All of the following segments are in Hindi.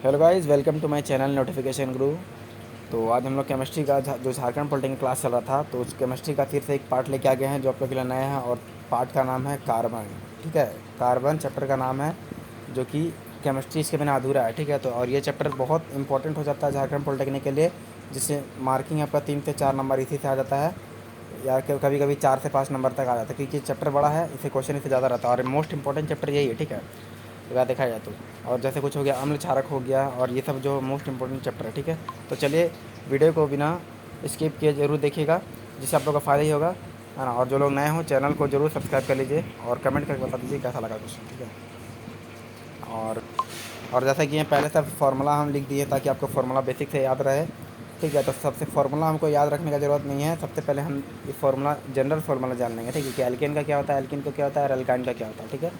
Hello guys, welcome to my channel notification गुरु। तो आज हम लोग केमिस्ट्री का जो झारखंड पॉलिटेक्निक क्लास चल रहा था, तो उस केमिस्ट्री का फिर से एक पार्ट लेके आ गए हैं जो आप लोग के लिए नया है। और पार्ट का नाम है कार्बन। ठीक है, कार्बन चैप्टर का नाम है, जो कि केमिस्ट्री इसके बिना अधूरा है। ठीक है, तो और ये चैप्टर बहुत इंपॉर्टेंट हो जाता है झारखंड पॉलिटेक्निक के लिए, जिससे मार्किंग आपका 3 से 4 नंबर इसी से आ जाता है, या कभी कभी 4 से 5 नंबर तक आ जाता है, क्योंकि चैप्टर बड़ा है, इसे क्वेश्चन इससे ज़्यादा रहता है। और मोस्ट इंपॉर्टेंट चैप्टर यही है। ठीक है, अगर देखा जाए तो। और जैसे कुछ हो गया अम्ल क्षारक हो गया, और ये सब जो मोस्ट इंपॉर्टेंट चैप्टर है। ठीक है, तो चलिए वीडियो को बिना स्किप किए ज़रूर देखिएगा, जिससे आप लोगों का फ़ायदा ही होगा, है ना। और जो लोग नए हों चैनल को ज़रूर सब्सक्राइब कर लीजिए और कमेंट करके बता दीजिए कैसा लगा क्वेश्चन। ठीक है, और जैसा कि ये पहले सब फार्मूला हम लिख दिए ताकि आपको फार्मूला बेसिक से याद रहे। ठीक है, तो सबसे फार्मूला हमको याद रखने का ज़रूरत नहीं है। सबसे पहले हम ये फार्मूला जनरल फार्मूला जान लेंगे। ठीक है, कि एल्केन का क्या होता है, एल्किन का क्या होता है, और एल्काइन का क्या होता है। ठीक है,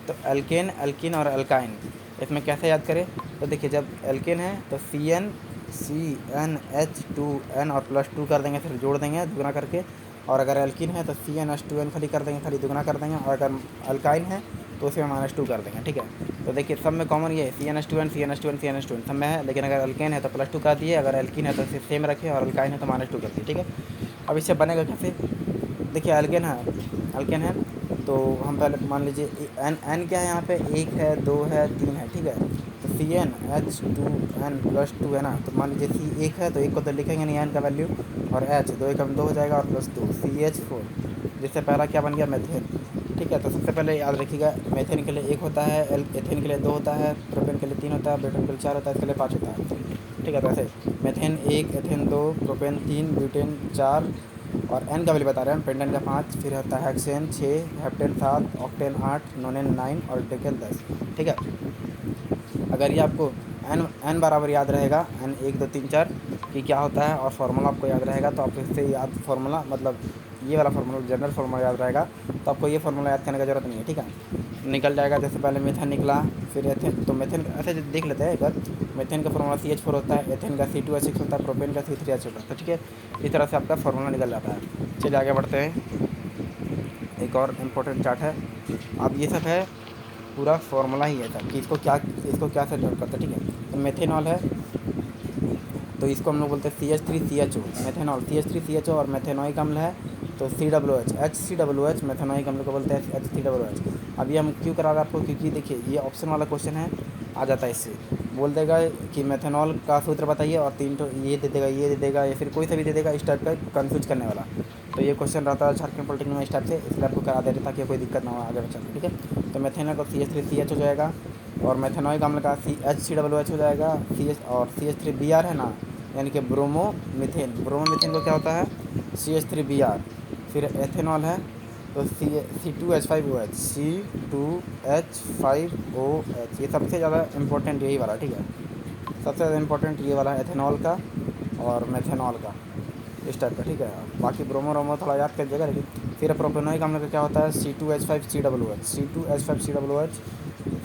तो एल्केन, एल्किन और एल्काइन इसमें कैसे याद करें। तो देखिए, जब एल्केन है तो CnCnH2n और +2 कर देंगे, फिर जोड़ देंगे दुगना करके। और अगर एल्किन है तो CnH2n खाली कर देंगे, खाली दुगना कर देंगे। और अगर अल्काइन है तो उसमें -2 कर देंगे। ठीक है, तो देखिए सब में कॉमन ये है, CnH2n CnH2n CnH2n सब में है। लेकिन अगर अल्केन है तो +2 कर दिए, अगर एल्किन है तो इसे सेम रखे, और अल्काइन है तो -2 कर दिए। ठीक है, अब इससे बनेगा कैसे। देखिए अल्केन है तो हम पहले मान लीजिए एन एन क्या है, यहाँ पे 1 है, 2 है, 3 है। ठीक है, तो CnH2n+2 है ना, तो मान लीजिए C 1 है तो 1 को तो लिखेंगे नहीं एन का वैल्यू, और H 2 एकम 2 हो जाएगा, और +2 CH4, जिससे पहला क्या बन गया, मेथेन। ठीक है, तो सबसे पहले याद रखिएगा, मेथेन के लिए 1 होता है, एथेन के लिए 2 होता है, प्रोपेन के लिए 3 होता है, ब्यूटेन के लिए 4 होता है, इसके लिए 5 होता है। ठीक है, तो ऐसे मेथेन 1, एथेन 2, प्रोपेन 3, ब्यूटेन 4, और एन का वैल्यू बता रहे हैं, पेंटेन का 5, फिर होता है हेक्सेन 6, हेप्टेन 7, ऑक्टेन 8, नोनेन 9 और डेकेन 10। ठीक है, अगर ये आपको एन एन बराबर याद रहेगा, एन 1 2 3 4 कि क्या होता है, और फार्मूला आपको याद रहेगा, तो आप इससे याद फार्मूला मतलब ये वाला फार्मूला जनरल फार्मूला याद रहेगा, तो आपको ये फार्मूला याद करने की ज़रूरत नहीं है। ठीक है, निकल जाएगा। जैसे पहले मेथेन निकला, फिर एथेन, तो मेथेन ऐसे देख लेते हैं एक बार। मेथेन का फार्मूला CH4 होता है, एथेन का C2H6 होता है, प्रोपेन का C3H होता है। ठीक है, इस तरह से आपका फार्मूला निकल जाता है। चलिए आगे बढ़ते हैं। एक और इम्पोर्टेंट चार्ट है। अब ये सब है पूरा फार्मूला ही है सब, कि इसको क्या से डिनोट करता है। ठीक है, तो मेथेनॉल है तो इसको हम लोग बोलते हैं CH3CHO, मेथेनॉल CH3CHO, और मेथेनॉइक अम्ल है तो COOH, HCOOH, मेथेनॉइक अम्ल को बोलते हैं HCOOH। अब ये हम क्यों करा रहे हैं आपको, क्योंकि देखिए ये ऑप्शन वाला क्वेश्चन है, आ जाता है इससे। बोल देगा कि मेथेनॉल का सूत्र बताइए, और 3 तो ये दे देगा, ये दे देगा, या फिर कोई सा भी दे देगा, इस टाइप का कंफ्यूज करने वाला। तो ये क्वेश्चन रहता है झारखंड पॉलिटेक्निक में इस टाइप से, इसलिए आपको करा दे रहे ताकि कोई दिक्कत ना हो आगे चल के। ठीक है, तो मेथेनॉल का CH3CH हो जाएगा, और मेथेनॉइक अम्ल का HCOOH हो जाएगा, CH3Br है ना, यानी कि ब्रोमोमीथेन। ब्रोमोमीथेन को क्या होता है, CH3Br। फिर एथेनॉल है तो C2H5OH, C2H5OH, ये सबसे ज़्यादा इम्पोर्टेंट यही वाला। ठीक है, सबसे ज़्यादा इम्पोर्टेंट ये वाला है एथेनॉल का और मेथेनॉल का, इस टाइप का। ठीक है, बाकी ब्रोमो रोमो थोड़ा याद कर लीजिएगा। लेकिन फिर प्रोपेनोइक अम्ल का क्या होता है, C2H5COOH।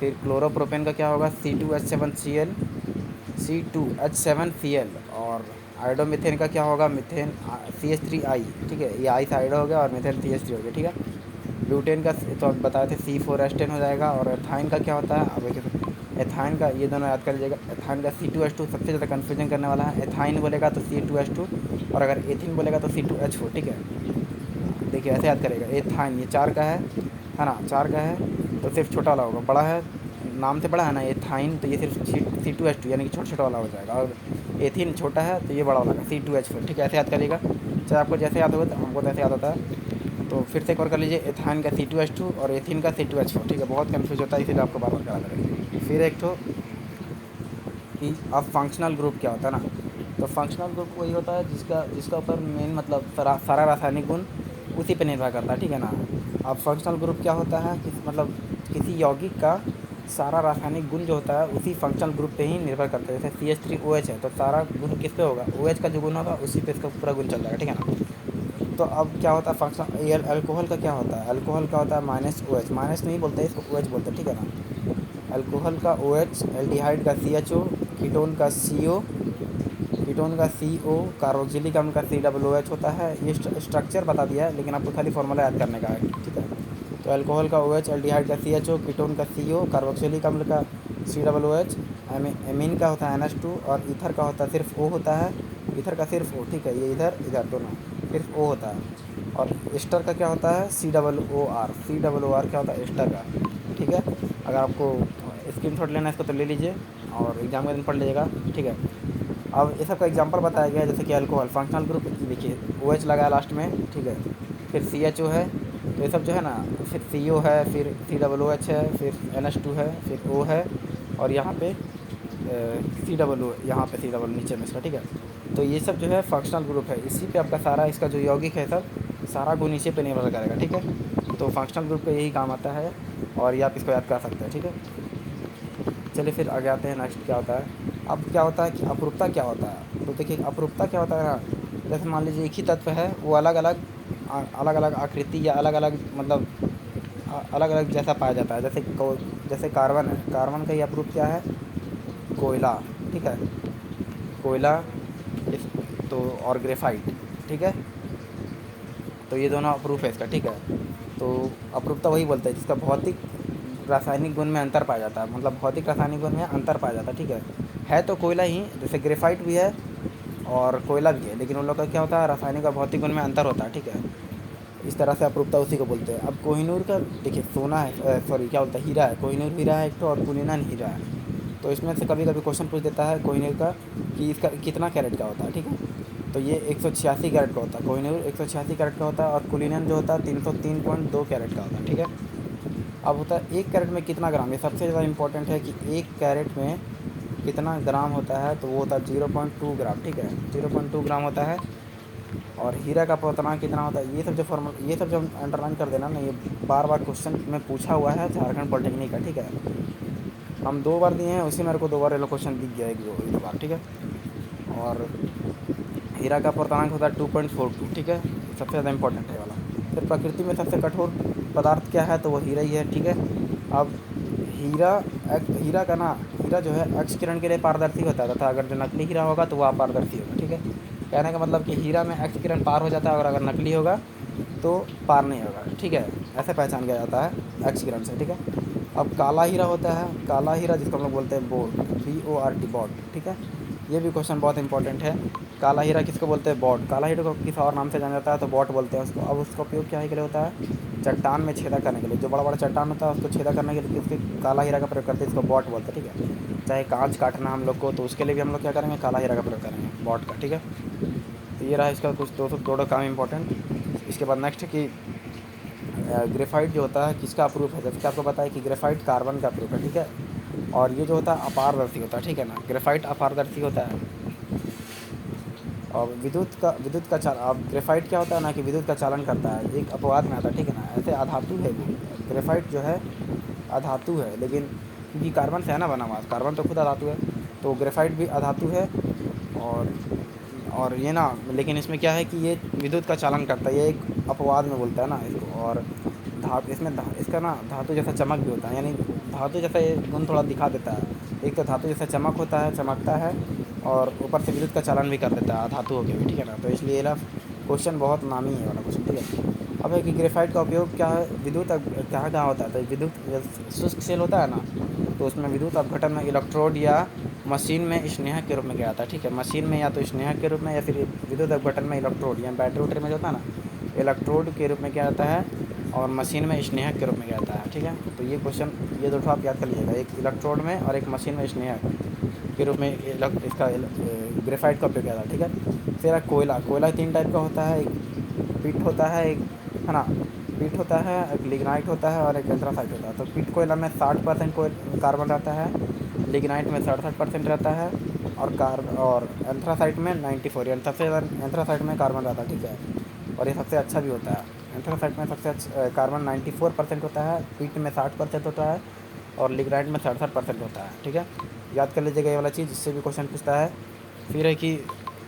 फिर क्लोरोप्रोपेन का क्या होगा, C2H7Cl। और आयोडोमीथेन का क्या होगा, मिथेन CH3I। ठीक है, ये आई से आयोडो हो गया, और मिथेन CH3 हो गया। ठीक है, ब्यूटेन का तो अब बताए थे C4H10 हो जाएगा। और एथाइन का क्या होता है, अब एक एथाइन का, ये दोनों याद कर लीजिएगा। एथाइन का C2H2 सबसे ज़्यादा कन्फ्यूजन करने वाला है। एथाइन बोलेगा तो C2H2, और अगर एथिन बोलेगा तो C2H4। ठीक है, देखिए ऐसे याद करेगा, एथाइन ये 4 का है ना, 4 का है तो सिर्फ छोटा वाला होगा, बड़ा है नाम से बड़ा है ना एथाइन, तो ये सिर्फ C2H2 यानी कि छोटा छोटा वाला हो जाएगा। और एथिन छोटा है तो ये बड़ा वाला है C2H4। ठीक है, ऐसे याद करिएगा, चाहे आपको जैसे याद होगा, तो हमको तो ऐसे याद होता है। तो फिर से एक और कर लीजिए, एथाइन का C2H2 और एथिन का C2H4। ठीक है, बहुत कन्फ्यूज होता है, इसीलिए आपको बार बार करा करेंगे। फिर एक तो कि अब फंक्शनल ग्रुप क्या होता है ना, तो फंक्शनल ग्रुप वही होता है जिसका जिसका ऊपर मेन मतलब सारा रासायनिक गुण उसी पे निर्भर करता है। ठीक है ना, अब फंक्शनल ग्रुप क्या होता है, मतलब किसी यौगिक का सारा रासायनिक गुण जो होता है उसी फंक्शनल ग्रुप पे ही निर्भर करता है। जैसे CH3OH है तो सारा गुण किस पे होगा, OH का जो गुण होगा उसी पे इसका पूरा गुण चल जाएगा। ठीक है ना, तो अब क्या होता है फंक्शनल, अल्कोहल का क्या होता है, अल्कोहल का होता है -OH, माइनस नहीं बोलते इसको, OH बोलते हैं। ठीक है ना, अल्कोहल का OH, एल्डिहाइड का CHO, कीटोन का CO, कीटोन का CO, कार्बोक्सिलिक अम्ल का COOH होता है। ये स्ट्रक्चर बता दिया है, लेकिन आपको खाली फॉर्मूला याद करने का है। ठीक है, तो अल्कोहल का OH, एल्डिहाइड का CHO, कीटोन का CO, कार्बोक्सिलिक अम्ल का COOH। एमीन का होता है NH2, और ईथर का होता है सिर्फ O होता है, ईथर का सिर्फ O, ठीक है, ये इधर इधर दोनों सिर्फ O होता है। और एस्टर का क्या होता है COOR। COOR क्या होता है एस्टर का, ठीक है। अगर आपको स्क्रीनशॉट लेना है इसको तो ले लीजिए और एग्जाम के दिन पढ़ लीजिएगा, ठीक है। अब ये सब का एग्जांपल बताया गया है, जैसे कि अल्कोहल फंक्शनल ग्रुप देखिए OH लगा है लास्ट में, ठीक है, फिर CHO है, तो ये सब जो है ना, फिर CO है, फिर COOH है, फिर NH2 है, फिर O है, और यहाँ पे COO, यहाँ पे COO नीचे में इसका, ठीक है। तो ये सब जो है फंक्शनल ग्रुप है, इसी पे आपका सारा इसका जो यौगिक है सब सारा गुण इसी पे निर्भर करेगा, ठीक है। तो फंक्शनल ग्रुप पे यही काम आता है, और ये आप इसको याद कर सकते हैं, ठीक है। चलिए फिर आगे आते हैं, नेक्स्ट क्या होता है। अब क्या होता है कि अपरूपता क्या होता है, तो देखिए अपरूपता क्या होता है ना, जैसे मान लीजिए एक ही तत्व है, वो अलग अलग अलग अलग आकृति या अलग अलग मतलब अलग अलग जैसा पाया जाता है। जैसे कार्बन है, कार्बन का ही अपरूप क्या है, कोयला, ठीक है, कोयला इस तो और ग्रेफाइट, ठीक है। तो ये दोनों अप्रूफ है इसका, ठीक है। तो अप्रूपता वही बोलते हैं जिसका भौतिक रासायनिक गुण में अंतर पाया जाता है, मतलब भौतिक रासायनिक गुण में अंतर पाया जाता है, ठीक है तो कोयला ही, जैसे ग्रेफाइट भी है और कोयला भी है, लेकिन उन लोग का क्या होता है रासायनिक और भौतिक गुण में अंतर होता है, ठीक है। इस तरह से अप्रूपता उसी को बोलते हैं। अब कोहिनूर का देखिए सोना है, सॉरी क्या बोलता है, हीरा है, कोहिनूर हीरा है एक तो, और कुलीनन हीरा है। तो इसमें से कभी कभी क्वेश्चन पूछ देता है कोहिनूर का कि इसका कितना कैरेट का होता है, ठीक है। तो ये 186 कैरेट का होता है, कोहिनूर 186 कैरेट का होता है, और कुलीनन जो होता है 303.2 कैरेट का होता है, ठीक है। अब होता है एक कैरेट में कितना ग्राम, ये सबसे ज़्यादा इंपॉर्टेंट है कि एक कैरेट में कितना ग्राम होता है, तो वो होता है 0.2 ग्राम, ठीक है, 0.2 ग्राम होता है। और हीरा का अपवर्तनांक कितना होता है, ये सब जो हम अंडरलाइन कर देना ना, ये बार बार क्वेश्चन में पूछा हुआ है झारखंड पॉलिटेक्निक का, ठीक है। हम 2 बार दिए हैं, उसी मेरे को 2 बार ये लोग क्वेश्चन दिख गया, एक दो बार, ठीक है। और हीरा का अपवर्तनांक होता है 2.42, ठीक है, सबसे ज़्यादा इंपॉर्टेंट है वाला। फिर प्रकृति में सबसे कठोर पदार्थ क्या है, तो वो हीरा ही है, ठीक है। अब हीरा का ना, हीरा जो है एक्स किरण के लिए पारदर्शी होता है तथा अगर जो नकली हीरा होगा तो वो अपारदर्शी होगा, ठीक है। कहने का मतलब कि हीरा में एक्स किरण पार हो जाता है और अगर नकली होगा तो पार नहीं होगा, ठीक है। ऐसे पहचान किया जाता है एक्स किरण से, ठीक है। अब काला हीरा होता है, काला हीरा जिसको हम लोग बोलते हैं बोट, BORT बॉट, ठीक है। ये भी क्वेश्चन बहुत इंपॉर्टेंट है। काला हीरा किसको बोलते हैं, बॉट। काला हीरा को किस और नाम से जाना जाता है, तो बॉट बोलते हैं उसको। अब उसका उपयोग क्या के लिए होता है, चट्टान में छेदा करने के लिए, जो बड़ा बड़ा चट्टान होता है उसको छेदा करने के लिए किसके काला हीरा का प्रयोग करते हैं, इसको बॉट बोलते हैं, ठीक है। चाहे कांच काटना हम लोग को, तो उसके लिए भी हम लोग क्या करेंगे, काला हीरा का प्रयोग करेंगे, बॉट का, ठीक है। तो ये रहा इसका कुछ दो काम इंपॉर्टेंट। इसके बाद नेक्स्ट कि ग्रेफाइट जो होता है किसका अप्रूफ है, जैसे कि आपको पता है कि ग्रेफाइट कार्बन का अप्रूफ है, ठीक है। और ये जो होता है अपारदर्शी होता है, ठीक है ना, ग्रेफाइट अपारदर्शी होता है। और विद्युत का चालन, अब ग्रेफाइट क्या होता है ना कि विद्युत का चालन करता है, एक अपवाद में आता है, ठीक है ना। ऐसे अधातु है वो, ग्रेफाइट जो है अधातु है, लेकिन क्योंकि कार्बन से है ना बना हुआ, कार्बन तो खुद अधातु है, तो ग्रेफाइट भी अधातु है। और ये ना, लेकिन इसमें क्या है कि ये विद्युत का चालन करता है, ये एक अपवाद में बोलता है ना इसको। और इसका ना धातु जैसा चमक भी होता है, यानी धातु जैसा ये गुण थोड़ा दिखा देता है। एक तो धातु जैसा चमक होता है, चमकता है, और ऊपर से विद्युत का चालन भी कर देता है धातु होकर भी, ठीक है ना। तो इसलिए ये क्वेश्चन बहुत नामी है वाला क्वेश्चन, ठीक है। अब है कि ग्रेफाइट का उपयोग क्या है, विद्युत कहाँ कहाँ होता है, तो विद्युत शुष्क सेल होता है ना, तो उसमें विद्युत अपघटन में इलेक्ट्रोड या मशीन में स्नेहक के रूप में क्या आता है, ठीक है। मशीन में या तो स्नेहक के रूप में, या फिर विद्युत अपघटन में इलेक्ट्रोड, या बैटरी उटरी में जो होता है ना, इलेक्ट्रोड के रूप में क्या आता है, और मशीन में स्नेहक के रूप में क्या आता है, ठीक है। तो ये क्वेश्चन, ये दो आप याद कर लीजिएगा, एक इलेक्ट्रोड में और एक मशीन में स्नेहक के रूप में इसका ग्रेफाइट का उपयोग किया जाता है, ठीक है। फिर कोयला, 3 टाइप का होता है, एक पिट होता है, एक है ना, पिट होता है, एक लिग्नाइट होता है, और एक एंथ्रासाइट होता है। तो पिट कोयला में 60% कार्बन रहता है, लिग्नाइट में 67% रहता है, और एंथ्रासाइट में 94, यानी सबसे ज़्यादा एंथ्रासाइट में कार्बन रहता है, ठीक है। और ये सबसे अच्छा भी होता है, एंथ्रासाइट में सबसे अच्छा कार्बन 94% होता है, पीट में 60% होता है, और लिग्नाइट में 67% होता है, ठीक है। याद कर लीजिएगा ये वाला चीज़, इससे भी क्वेश्चन पूछता है। फिर है कि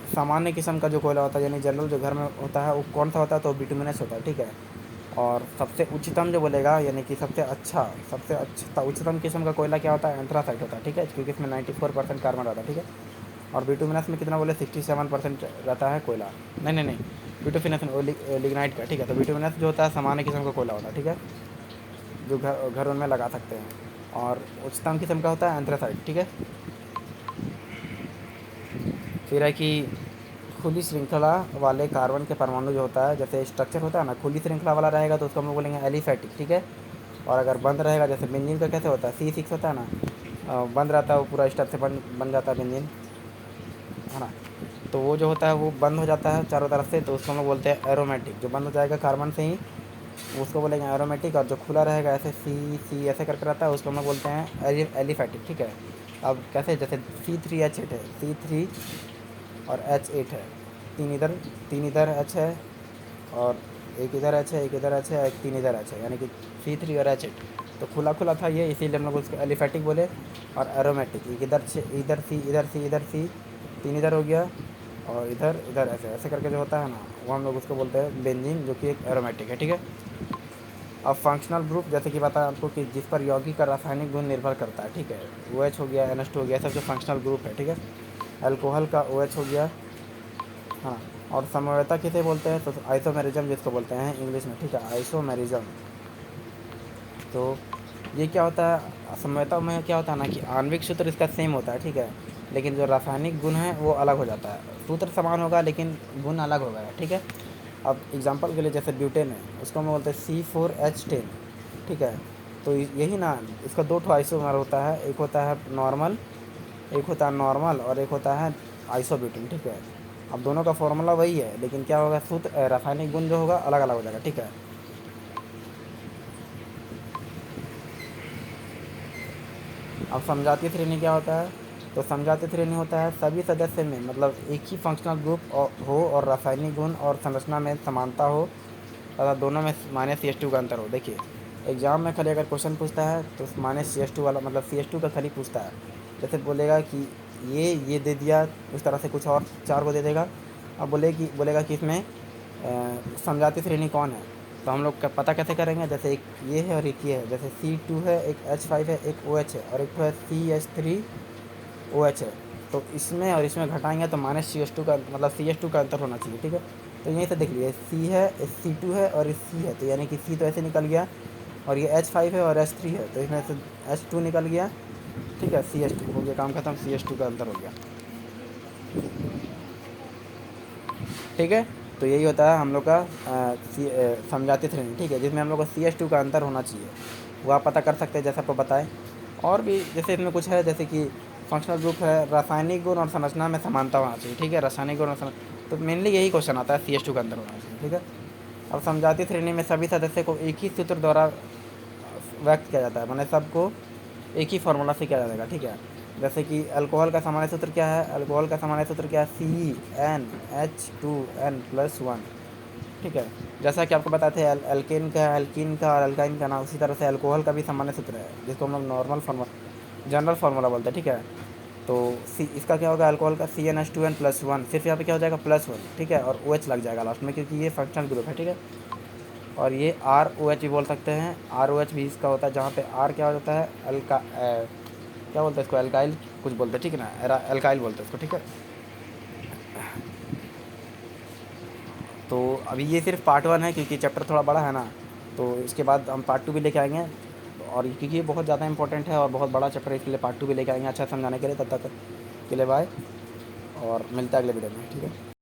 सामान्य किस्म का जो कोयला होता है, यानी जनरल जो घर में होता है, वो कौन सा होता है, तो बिटुमिनस होता है, ठीक है। और सबसे उच्चतम जो बोलेगा, यानी कि सबसे उच्चतम किस्म का कोयला क्या होता है, एंथ्रासाइट होता है, ठीक है, क्योंकि इसमें 94% कार्बन रहता है, ठीक है। और बिटुमिनस में कितना बोले, 67% रहता है कोयला, नहीं, बिटुमिनस लिग्नाइट का, ठीक है। तो बिटुमिनस जो होता है सामान्य किस्म का कोयला होता है, ठीक है, जो घर उनमें लगा सकते हैं। और उच्चतम किस्म का होता है एंथ्रेसाइट, ठीक है। फिर है कि खुली श्रृंखला वाले कार्बन के परमाणु जो होता है, जैसे स्ट्रक्चर होता है ना, खुली श्रृंखला वाला रहेगा तो उसको हम लोग बोलेंगे एलिफैटिक, ठीक है। और अगर बंद रहेगा, जैसे बेंजीन का कैसे होता है, C6 होता है ना, बंद रहता है वो पूरा स्टेप से बन जाता है बेंजीन, है ना। तो वो जो होता है वो बंद हो जाता है चारों तरफ से, तो उसको हम लोग बोलते हैं एरोमेटिक। जो बंद हो जाएगा कार्बन से ही उसको बोलेंगे एरोमेटिक। और जो खुला रहेगा ऐसे सी ऐसे करके रहता है उसको हम लोग बोलते हैं एलिफैटिक, ठीक है। अब कैसे, जैसे C3H8 है, C3 और H8 है, तीन इधर H है और एक इधर H है, एक इधर H है, एक तीन इधर H है, यानी कि C3 और H8। तो खुला खुला था ये, इसीलिए हम लोग उसको एलिफैटिक बोले। और एरोमेटिक, एक इधर इधर C इधर C इधर C, तीन इधर हो गया और इधर इधर ऐसे ऐसे करके जो होता है ना, वो हम लोग उसको बोलते हैं बेंजीन, जो कि एक एरोमेटिक है, ठीक है। अब फंक्शनल ग्रुप, जैसे कि बताया आपको कि जिस पर यौगिक का रासायनिक गुण निर्भर करता है, ठीक है। OH हो गया, NH2 हो गया, सब जो फंक्शनल ग्रुप है, ठीक है। अल्कोहल का OH हो गया, हाँ। और समवेता किसे बोलते हैं, तो आइसोमेरिज्म जिसको बोलते हैं इंग्लिश में, ठीक है, आइसोमेरिज्म। तो ये क्या होता है, समवेता में क्या होता है ना कि आणविक सूत्र इसका सेम होता है, ठीक है, लेकिन जो रासायनिक गुण है वो अलग हो जाता है। सूत्र समान होगा लेकिन गुण अलग होगा, ठीक है। अब एग्जांपल के लिए जैसे ब्यूटेन है, उसको हम बोलते हैं C4H10, ठीक है। तो यही ना, इसका दो ठो आइसोमर होता है, एक होता है नॉर्मल और एक होता है आइसोब्यूटेन, ठीक है। अब दोनों का फॉर्मूला वही है, लेकिन क्या होगा, सूत्र रासायनिक गुण जो होगा अलग अलग हो जाएगा, ठीक है। अब समझाती श्रेणी क्या होता है, तो समझाती श्रेणी होता है सभी सदस्य में मतलब एक ही फंक्शनल ग्रुप हो और रासायनिक गुण और संरचना में समानता हो तथा दोनों में -CH2 का अंतर हो। देखिए एग्जाम में खाली अगर क्वेश्चन पूछता है तो -CH2 वाला मतलब CH2 का खाली पूछता है। जैसे बोलेगा कि ये दे दिया, उस तरह से कुछ और चार को दे देगा। अब बोलेगा कि इसमें समझाती श्रेणी कौन है, तो हम लोग का पता कैसे करेंगे, जैसे एक ये है और एक ये है, जैसे C2 है, एक H5 है, एक OH है और एक तो है CH3OH है। तो इसमें और इसमें घटाएंगे तो -CH2 का मतलब CH2 का अंतर होना चाहिए, ठीक है। तो यहीं से देख लीजिए, C है, C2 है और C है, तो यानी कि C तो ऐसे निकल गया और ये H5 है और H3 है, तो इसमें से H2 निकल गया, ठीक है। CH2 हो गया, काम खत्म, CH2 का अंतर हो गया, ठीक है। तो यही होता है हम लोग का समझाती श्रेणी, ठीक है, जिसमें हम लोग को CH2 का अंतर होना चाहिए, वो आप पता कर सकते हैं जैसे आपको बताएं। और भी जैसे इसमें कुछ है, जैसे कि फंक्शनल ग्रुप है, रासायनिक गुण और संरचना में समानता होना चाहिए, ठीक है, रासायनिक गुण और तो मेनली यही क्वेश्चन आता है, CH2 का अंतर होना चाहिए, ठीक है। अब समझाती श्रेणी में सभी सदस्य को एक ही सूत्र द्वारा व्यक्त किया जाता है, मैंने सबको एक ही फार्मूला से किया जाएगा, ठीक है। जैसे कि अल्कोहल का सामान्य सूत्र क्या है, अल्कोहल का सामान्य सूत्र क्या है, CnH2n+1, ठीक है। जैसा कि आपको बताते हैं एल्कीन का और अल्काइन का ना, उसी तरह से अल्कोहल का भी सामान्य सूत्र है, जिसको हम लोग जनरल फार्मूला बोलते हैं, ठीक है। तो इसका क्या होगा, अल्कोहल का CnH2n+1, सिर्फ यहाँ पे क्या हो जाएगा +1, ठीक है, और OH लग जाएगा लास्ट में क्योंकि ये फंक्शनल ग्रुप है, ठीक है। और ये ROH भी बोल सकते हैं, ROH भी इसका होता है, जहाँ पे R क्या होता है, क्या बोलते हैं इसको, एल्काइल कुछ बोलते हैं, ठीक है ना, एल्काइल बोलते हैं इसको, ठीक है। तो अभी ये सिर्फ पार्ट 1 है क्योंकि चैप्टर थोड़ा बड़ा है ना, तो इसके बाद हम पार्ट 2 भी लेके आएंगे। और क्योंकि ये बहुत ज़्यादा इंपॉर्टेंट है और बहुत बड़ा चैप्टर है, इसके लिए पार्ट 2 भी लेके आएंगे अच्छा समझाने के लिए। तब तक के लिए बाय, और मिलता है अगले वीडियो में, ठीक है।